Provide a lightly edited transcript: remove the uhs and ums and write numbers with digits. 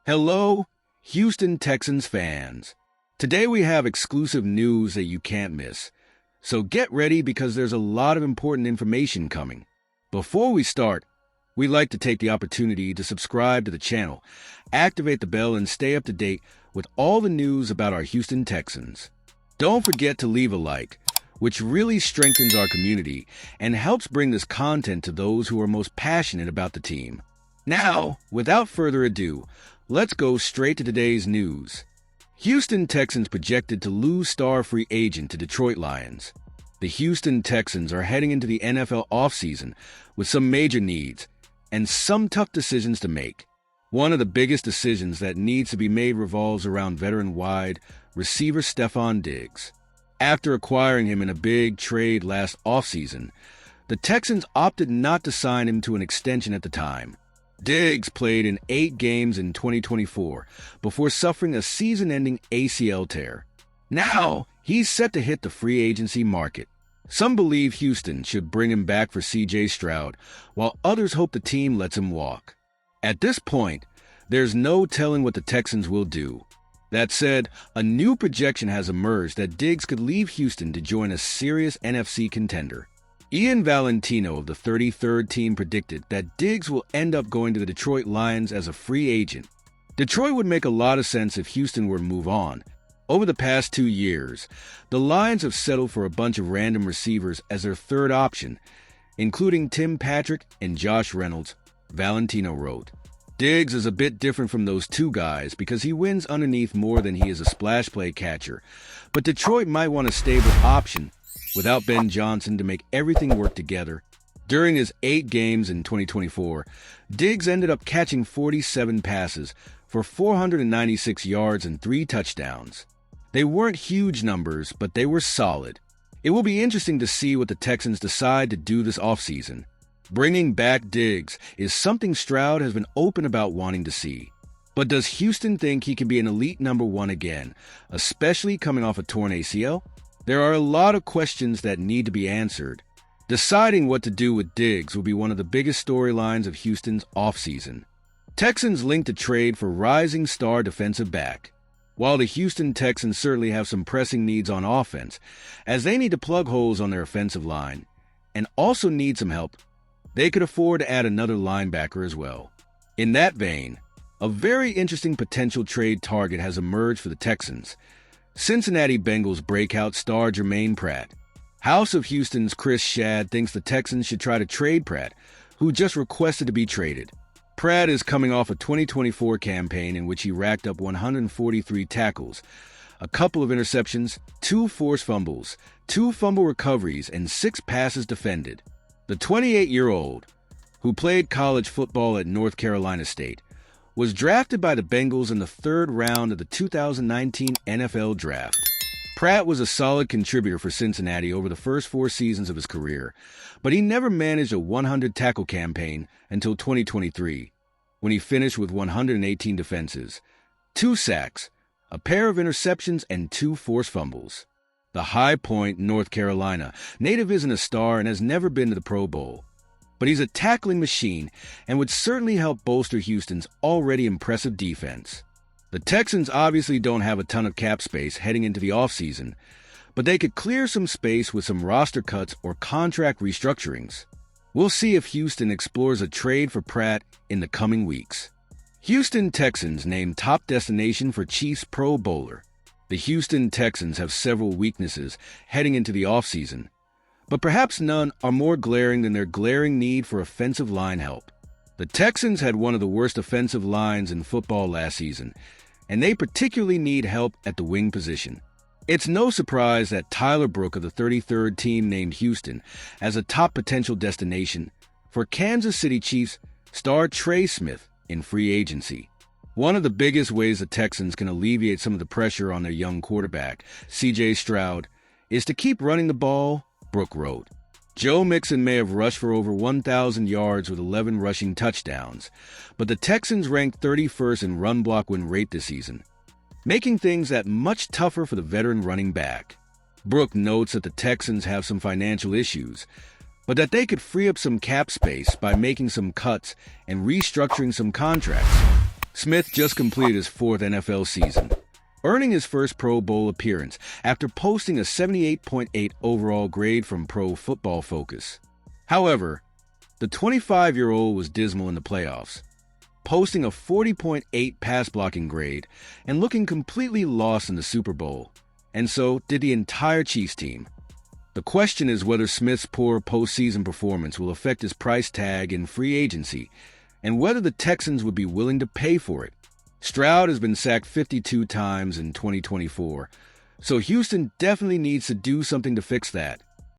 Hello, Houston Texans fans. Today we have exclusive news that you can't miss. So get ready because there's a lot of important information coming. Before we start, we'd like to take the opportunity to subscribe to the channel, activate the bell, and stay up to date with all the news about our Houston Texans. Don't forget to leave a like, which really strengthens our community and helps bring this content to those who are most passionate about the team. Now, without further ado, let's go straight to today's news. Houston Texans projected to lose star free agent to Detroit Lions. The Houston Texans are heading into the NFL offseason with some major needs and some tough decisions to make. One of the biggest decisions that needs to be made revolves around veteran wide receiver Stefon Diggs. After acquiring him in a big trade last offseason, the Texans opted not to sign him to an extension at the time. Diggs played in 8 games in 2024 before suffering a season-ending ACL tear. Now, he's set to hit the free agency market. Some believe Houston should bring him back for C.J. Stroud, while others hope the team lets him walk. At this point, there's no telling what the Texans will do. That said, a new projection has emerged that Diggs could leave Houston to join a serious NFC contender. Ian Valentino of the 33rd team predicted that Diggs will end up going to the Detroit Lions as a free agent. Detroit would make a lot of sense if Houston were to move on. Over the past 2 years, the Lions have settled for a bunch of random receivers as their third option, including Tim Patrick and Josh Reynolds, Valentino wrote. Diggs is a bit different from those two guys because he wins underneath more than he is a splash play catcher, but Detroit might want a stable option without Ben Johnson to make everything work together. During his 8 games in 2024, Diggs ended up catching 47 passes for 496 yards and 3 touchdowns. They weren't huge numbers, but they were solid. It will be interesting to see what the Texans decide to do this offseason. Bringing back Diggs is something Stroud has been open about wanting to see. But does Houston think he can be an elite number 1 again, especially coming off a torn ACL? There are a lot of questions that need to be answered. Deciding what to do with Diggs will be one of the biggest storylines of Houston's offseason. Texans linked a trade for rising star defensive back. While the Houston Texans certainly have some pressing needs on offense, as they need to plug holes on their offensive line, and also need some help, they could afford to add another linebacker as well. In that vein, a very interesting potential trade target has emerged for the Texans. Cincinnati Bengals breakout star Jermaine Pratt. House of Houston's Chris Shad thinks the Texans should try to trade Pratt, who just requested to be traded. Pratt is coming off a 2024 campaign in which he racked up 143 tackles, a couple of interceptions, 2 forced fumbles, 2 fumble recoveries, and 6 passes defended. The 28-year-old, who played college football at North Carolina State, was drafted by the Bengals in the 3rd round of the 2019 NFL Draft. Pratt was a solid contributor for Cincinnati over the first 4 seasons of his career, but he never managed a 100-tackle campaign until 2023, when he finished with 118 defenses, 2 sacks, a pair of interceptions, and 2 forced fumbles. The High Point, North Carolina native isn't a star and has never been to the Pro Bowl, but he's a tackling machine and would certainly help bolster Houston's already impressive defense. The Texans obviously don't have a ton of cap space heading into the offseason, but they could clear some space with some roster cuts or contract restructurings. We'll see if Houston explores a trade for Pratt in the coming weeks. Houston Texans named top destination for Chiefs Pro Bowler. The Houston Texans have several weaknesses heading into the offseason, but perhaps none are more glaring than their glaring need for offensive line help. The Texans had one of the worst offensive lines in football last season, and they particularly need help at the wing position. It's no surprise that Tyler Brook of the 33rd team named Houston as a top potential destination for Kansas City Chiefs star Trey Smith in free agency. One of the biggest ways the Texans can alleviate some of the pressure on their young quarterback, C.J. Stroud, is to keep running the ball, Brook wrote. Joe Mixon may have rushed for over 1,000 yards with 11 rushing touchdowns, but the Texans ranked 31st in run block win rate this season, making things that much tougher for the veteran running back. Brook notes that the Texans have some financial issues, but that they could free up some cap space by making some cuts and restructuring some contracts. Smith just completed his fourth NFL season, earning his first Pro Bowl appearance after posting a 78.8 overall grade from Pro Football Focus. However, the 25-year-old was dismal in the playoffs, posting a 40.8 pass blocking grade and looking completely lost in the Super Bowl, and so did the entire Chiefs team. The question is whether Smith's poor postseason performance will affect his price tag in free agency, and whether the Texans would be willing to pay for it. Stroud has been sacked 52 times in 2024, so Houston definitely needs to do something to fix that.